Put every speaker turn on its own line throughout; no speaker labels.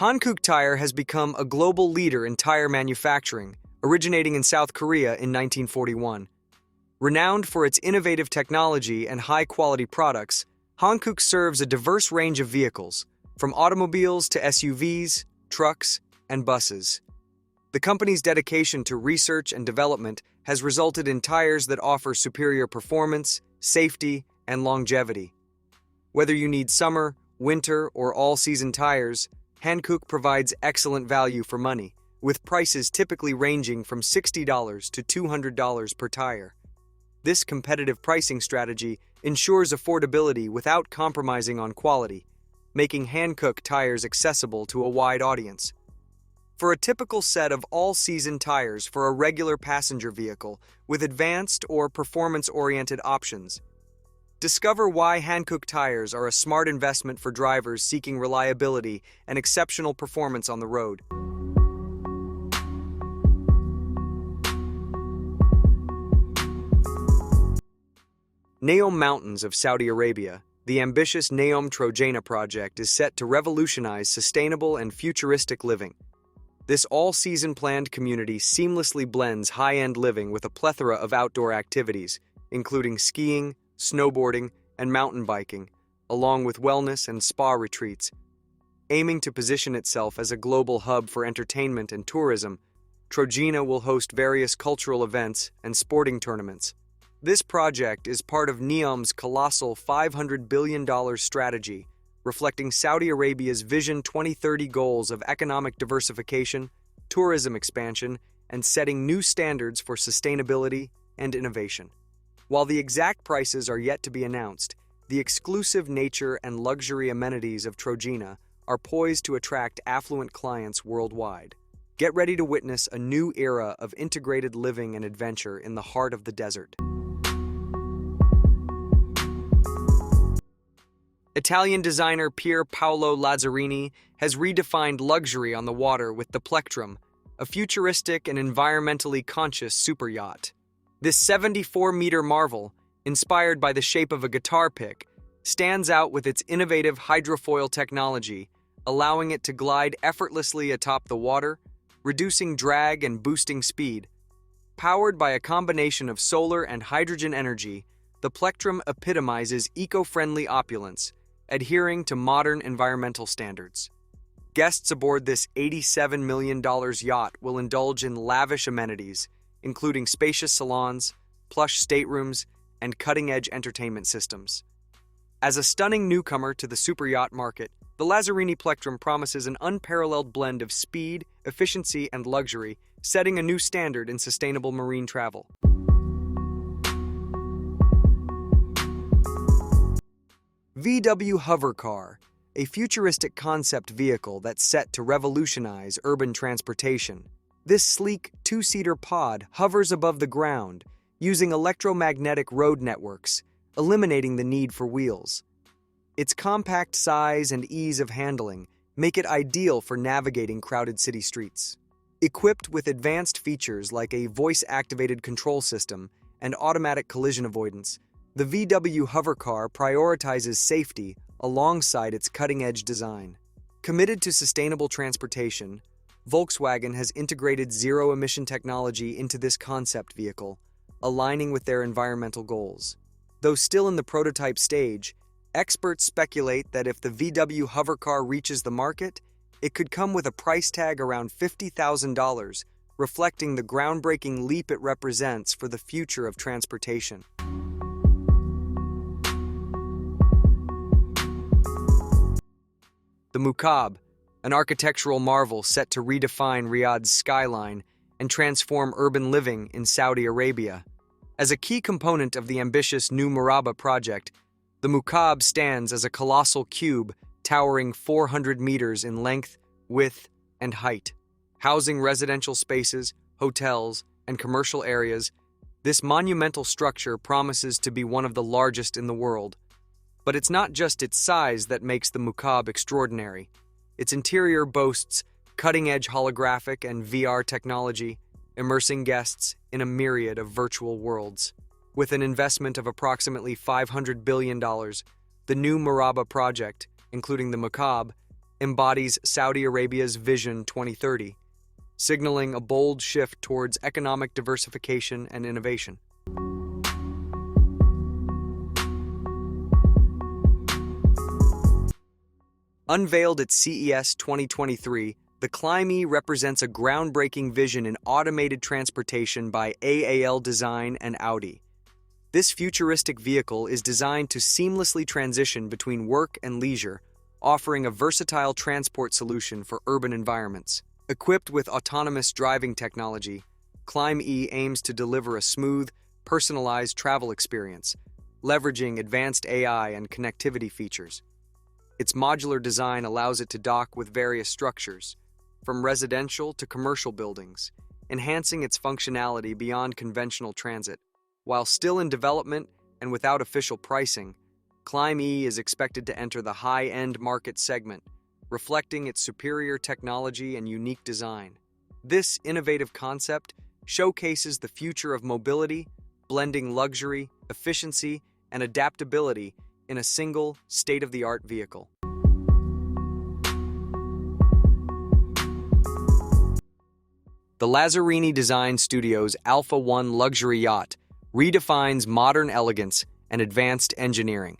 Hankook Tire has become a global leader in tire manufacturing, originating in South Korea in 1941. Renowned for its innovative technology and high-quality products, Hankook serves a diverse range of vehicles, from automobiles to SUVs, trucks, and buses. The company's dedication to research and development has resulted in tires that offer superior performance, safety, and longevity. Whether you need summer, winter, or all-season tires, Hankook provides excellent value for money, with prices typically ranging from $60 to $200 per tire. This competitive pricing strategy ensures affordability without compromising on quality, making Hankook tires accessible to a wide audience. For a typical set of all-season tires for a regular passenger vehicle with advanced or performance-oriented options, discover why Hankook tires are a smart investment for drivers seeking reliability and exceptional performance on the road. Neom Mountains of Saudi Arabia. The ambitious Neom Trojena project is set to revolutionize sustainable and futuristic living. This all-season planned community seamlessly blends high-end living with a plethora of outdoor activities, including skiing, snowboarding, and mountain biking, along with wellness and spa retreats. Aiming to position itself as a global hub for entertainment and tourism, Trojena will host various cultural events and sporting tournaments. This project is part of Neom's colossal $500 billion strategy, reflecting Saudi Arabia's Vision 2030 goals of economic diversification, tourism expansion, and setting new standards for sustainability and innovation. While the exact prices are yet to be announced, the exclusive nature and luxury amenities of Trojena are poised to attract affluent clients worldwide. Get ready to witness a new era of integrated living and adventure in the heart of the desert. Italian designer Pier Paolo Lazzarini has redefined luxury on the water with the Plectrum, a futuristic and environmentally conscious superyacht. This 74-meter marvel, inspired by the shape of a guitar pick, stands out with its innovative hydrofoil technology, allowing it to glide effortlessly atop the water, reducing drag and boosting speed. Powered by a combination of solar and hydrogen energy, the Plectrum epitomizes eco-friendly opulence, adhering to modern environmental standards. Guests aboard this $87 million yacht will indulge in lavish amenities, including spacious salons, plush staterooms, and cutting-edge entertainment systems. As a stunning newcomer to the superyacht market, the Lazzarini Plectrum promises an unparalleled blend of speed, efficiency, and luxury, setting a new standard in sustainable marine travel. VW Hovercar, a futuristic concept vehicle that's set to revolutionize urban transportation. This sleek, two-seater pod hovers above the ground, using electromagnetic road networks, eliminating the need for wheels. Its compact size and ease of handling make it ideal for navigating crowded city streets. Equipped with advanced features like a voice-activated control system and automatic collision avoidance, the VW Hovercar prioritizes safety alongside its cutting-edge design. Committed to sustainable transportation, Volkswagen has integrated zero-emission technology into this concept vehicle, aligning with their environmental goals. Though still in the prototype stage, experts speculate that if the VW Hovercar reaches the market, it could come with a price tag around $50,000, reflecting the groundbreaking leap it represents for the future of transportation. The Mukaab, an architectural marvel set to redefine Riyadh's skyline and transform urban living in Saudi Arabia. As a key component of the ambitious new Murabba project, the Mukaab stands as a colossal cube towering 400 meters in length, width, and height. Housing residential spaces, hotels, and commercial areas, this monumental structure promises to be one of the largest in the world. But it's not just its size that makes the Mukaab extraordinary. Its interior boasts cutting-edge holographic and VR technology, immersing guests in a myriad of virtual worlds. With an investment of approximately $500 billion, the new Murabba project, including the Mukaab, embodies Saudi Arabia's Vision 2030, signaling a bold shift towards economic diversification and innovation. Unveiled at CES 2023, the Climb E represents a groundbreaking vision in automated transportation by AAL Design and Audi. This futuristic vehicle is designed to seamlessly transition between work and leisure, offering a versatile transport solution for urban environments. Equipped with autonomous driving technology, Climb E aims to deliver a smooth, personalized travel experience, leveraging advanced AI and connectivity features. Its modular design allows it to dock with various structures, from residential to commercial buildings, enhancing its functionality beyond conventional transit. While still in development and without official pricing, Climb E is expected to enter the high-end market segment, reflecting its superior technology and unique design. This innovative concept showcases the future of mobility, blending luxury, efficiency, and adaptability in a single, state-of-the-art vehicle. The Lazzarini Design Studio's Alpha One luxury yacht redefines modern elegance and advanced engineering.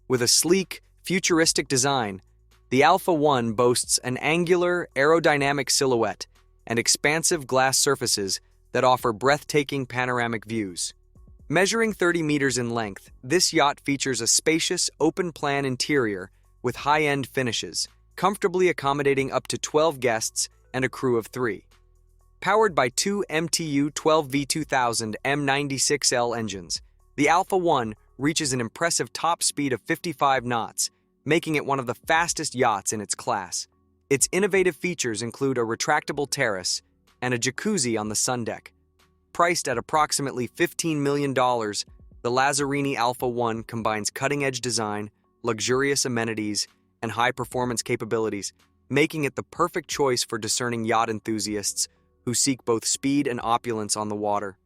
With a sleek, futuristic design, the Alpha One boasts an angular, aerodynamic silhouette and expansive glass surfaces that offer breathtaking panoramic views. Measuring 30 meters in length, this yacht features a spacious, open-plan interior with high-end finishes, comfortably accommodating up to 12 guests and a crew of 3. Powered by two MTU 12V2000 M96L engines, the Alpha One reaches an impressive top speed of 55 knots, making it one of the fastest yachts in its class. Its innovative features include a retractable terrace and a jacuzzi on the sun deck. Priced at approximately $15 million, the Lazzarini Alpha One combines cutting-edge design, luxurious amenities, and high-performance capabilities, making it the perfect choice for discerning yacht enthusiasts who seek both speed and opulence on the water.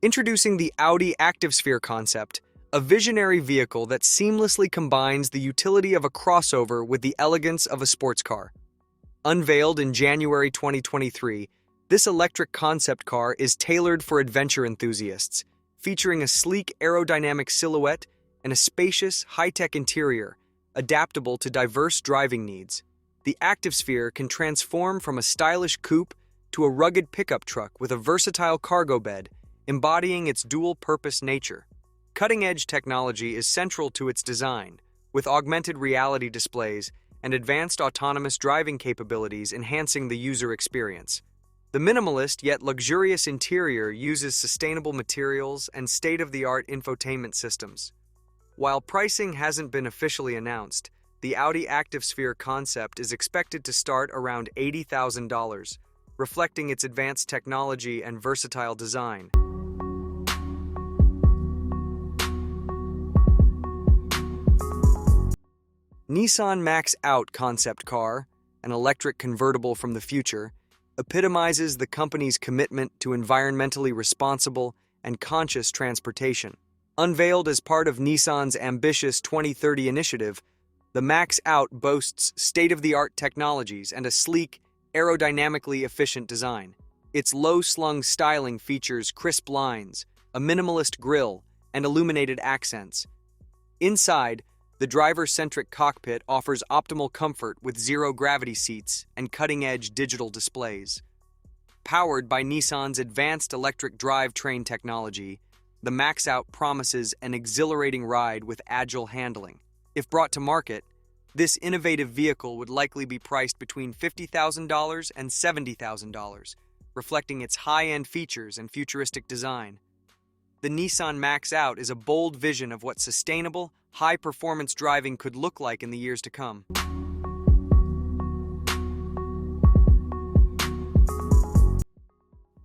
Introducing the Audi Active concept, a visionary vehicle that seamlessly combines the utility of a crossover with the elegance of a sports car. Unveiled in January 2023, this electric concept car is tailored for adventure enthusiasts, featuring a sleek aerodynamic silhouette and a spacious, high-tech interior, adaptable to diverse driving needs. The Active can transform from a stylish coupe to a rugged pickup truck with a versatile cargo bed, embodying its dual-purpose nature. Cutting-edge technology is central to its design, with augmented reality displays and advanced autonomous driving capabilities enhancing the user experience. The minimalist yet luxurious interior uses sustainable materials and state-of-the-art infotainment systems. While pricing hasn't been officially announced, the Audi Active concept is expected to start around $80,000, reflecting its advanced technology and versatile design. Nissan Max-Out concept car, an electric convertible from the future, epitomizes the company's commitment to environmentally responsible and conscious transportation. Unveiled as part of Nissan's ambitious 2030 initiative, the Max-Out boasts state-of-the-art technologies and a sleek, aerodynamically efficient design. Its low-slung styling features crisp lines, a minimalist grille, and illuminated accents. Inside, the driver-centric cockpit offers optimal comfort with zero-gravity seats and cutting-edge digital displays. Powered by Nissan's advanced electric drivetrain technology, the Max-Out promises an exhilarating ride with agile handling. If brought to market, this innovative vehicle would likely be priced between $50,000 and $70,000, reflecting its high-end features and futuristic design. The Nissan Max-Out is a bold vision of what sustainable, high-performance driving could look like in the years to come.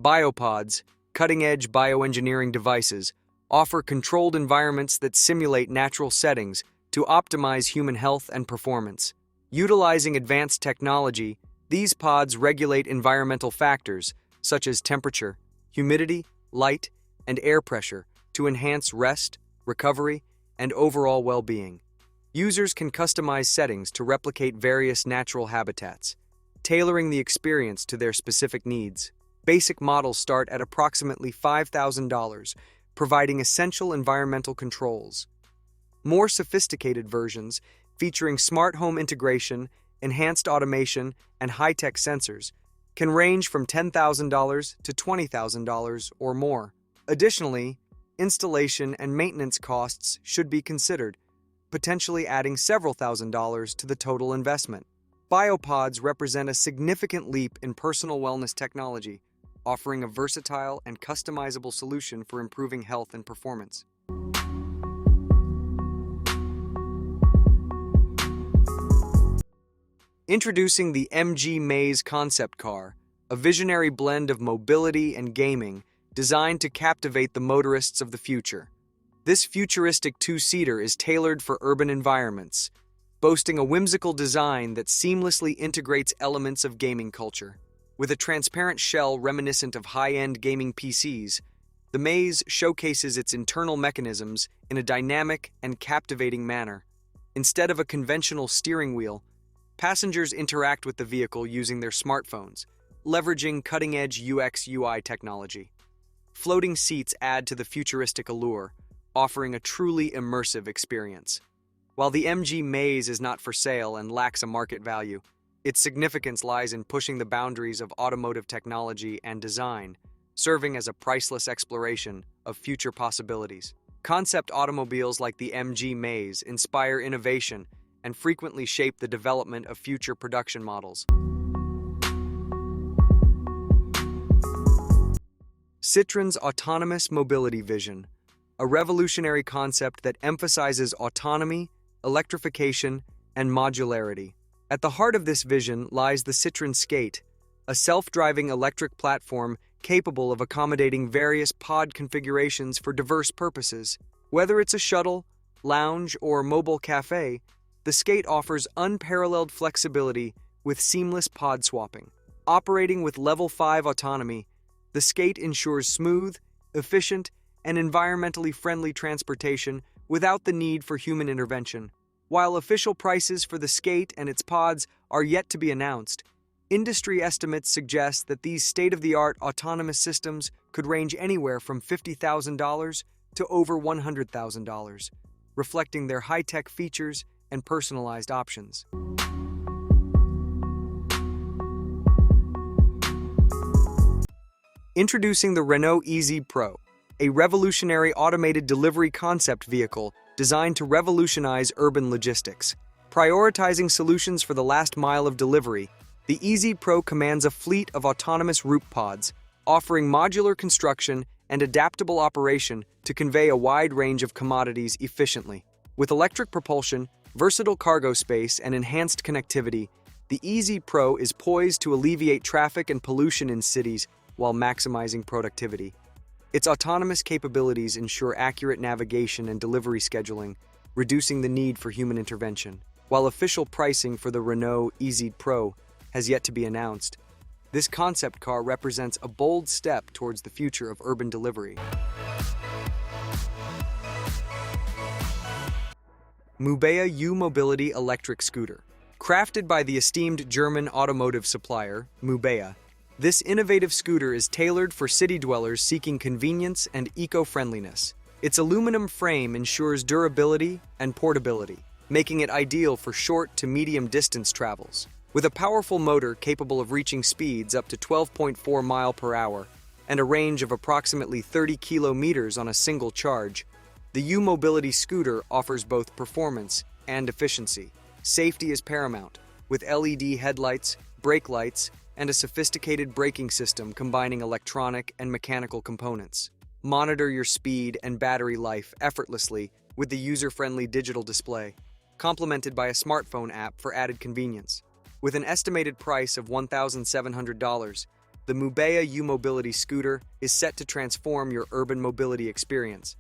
BioPods, cutting-edge bioengineering devices, offer controlled environments that simulate natural settings to optimize human health and performance. Utilizing advanced technology, these pods regulate environmental factors such as temperature, humidity, light, and air pressure to enhance rest, recovery, and overall well-being. Users can customize settings to replicate various natural habitats, tailoring the experience to their specific needs. Basic models start at approximately $5,000, providing essential environmental controls. More sophisticated versions, featuring smart home integration, enhanced automation, and high-tech sensors, can range from $10,000 to $20,000 or more. Additionally, installation and maintenance costs should be considered, potentially adding several $1,000s to the total investment. BioPods represent a significant leap in personal wellness technology, offering a versatile and customizable solution for improving health and performance. Introducing the MG Maze concept car, a visionary blend of mobility and gaming designed to captivate the motorists of the future. This futuristic two-seater is tailored for urban environments, boasting a whimsical design that seamlessly integrates elements of gaming culture. With a transparent shell reminiscent of high-end gaming PCs, the Maze showcases its internal mechanisms in a dynamic and captivating manner. Instead of a conventional steering wheel, passengers interact with the vehicle using their smartphones, leveraging cutting-edge UX/UI technology. Floating seats add to the futuristic allure, offering a truly immersive experience. While the MG Maze is not for sale and lacks a market value, its significance lies in pushing the boundaries of automotive technology and design, serving as a priceless exploration of future possibilities. Concept automobiles like the MG Maze inspire innovation and frequently shape the development of future production models. Citroen's autonomous mobility vision, a revolutionary concept that emphasizes autonomy, electrification, and modularity. At the heart of this vision lies the Citroen Skate, a self-driving electric platform capable of accommodating various pod configurations for diverse purposes. Whether it's a shuttle, lounge, or mobile cafe, the Skate offers unparalleled flexibility with seamless pod swapping. Operating with Level 5 autonomy, the Skate ensures smooth, efficient, and environmentally friendly transportation without the need for human intervention. While official prices for the Skate and its pods are yet to be announced, industry estimates suggest that these state-of-the-art autonomous systems could range anywhere from $50,000 to over $100,000, reflecting their high-tech features and personalized options. Introducing the Renault EZ Pro, a revolutionary automated delivery concept vehicle designed to revolutionize urban logistics. Prioritizing solutions for the last mile of delivery, the EZ Pro commands a fleet of autonomous route pods, offering modular construction and adaptable operation to convey a wide range of commodities efficiently. With electric propulsion, versatile cargo space, and enhanced connectivity, the EZ Pro is poised to alleviate traffic and pollution in cities while maximizing productivity. Its autonomous capabilities ensure accurate navigation and delivery scheduling, reducing the need for human intervention. While official pricing for the Renault EZ Pro has yet to be announced, this concept car represents a bold step towards the future of urban delivery. Mubea U-Mobility electric scooter. Crafted by the esteemed German automotive supplier, Mubea, this innovative scooter is tailored for city dwellers seeking convenience and eco-friendliness. Its aluminum frame ensures durability and portability, making it ideal for short to medium distance travels. With a powerful motor capable of reaching speeds up to 12.4 miles per hour and a range of approximately 30 kilometers on a single charge, the U-Mobility scooter offers both performance and efficiency. Safety is paramount, with LED headlights, brake lights, and a sophisticated braking system combining electronic and mechanical components. Monitor your speed and battery life effortlessly with the user-friendly digital display, complemented by a smartphone app for added convenience. With an estimated price of $1,700, the Mubea U-Mobility scooter is set to transform your urban mobility experience.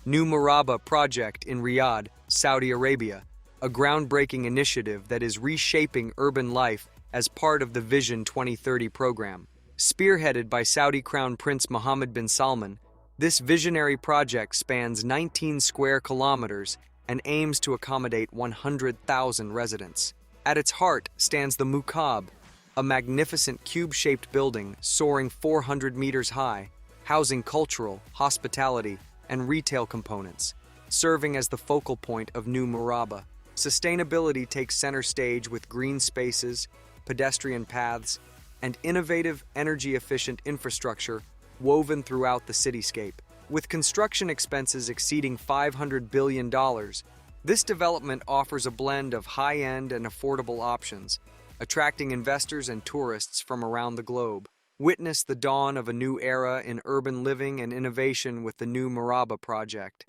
New Murabba project in Riyadh, Saudi Arabia, a groundbreaking initiative that is reshaping urban life as part of the Vision 2030 program. Spearheaded by Saudi Crown Prince Mohammed bin Salman, This visionary project spans 19 square kilometers and aims to accommodate 100,000 residents. At its heart stands the Mukaab, a magnificent cube-shaped building soaring 400 meters high, housing cultural, hospitality, and retail components, serving as the focal point of new Murabba. Sustainability takes center stage with green spaces, pedestrian paths, and innovative, energy-efficient infrastructure woven throughout the cityscape. With construction expenses exceeding $500 billion, this development offers a blend of high-end and affordable options, attracting investors and tourists from around the globe. Witness the dawn of a new era in urban living and innovation with the new Murabba project.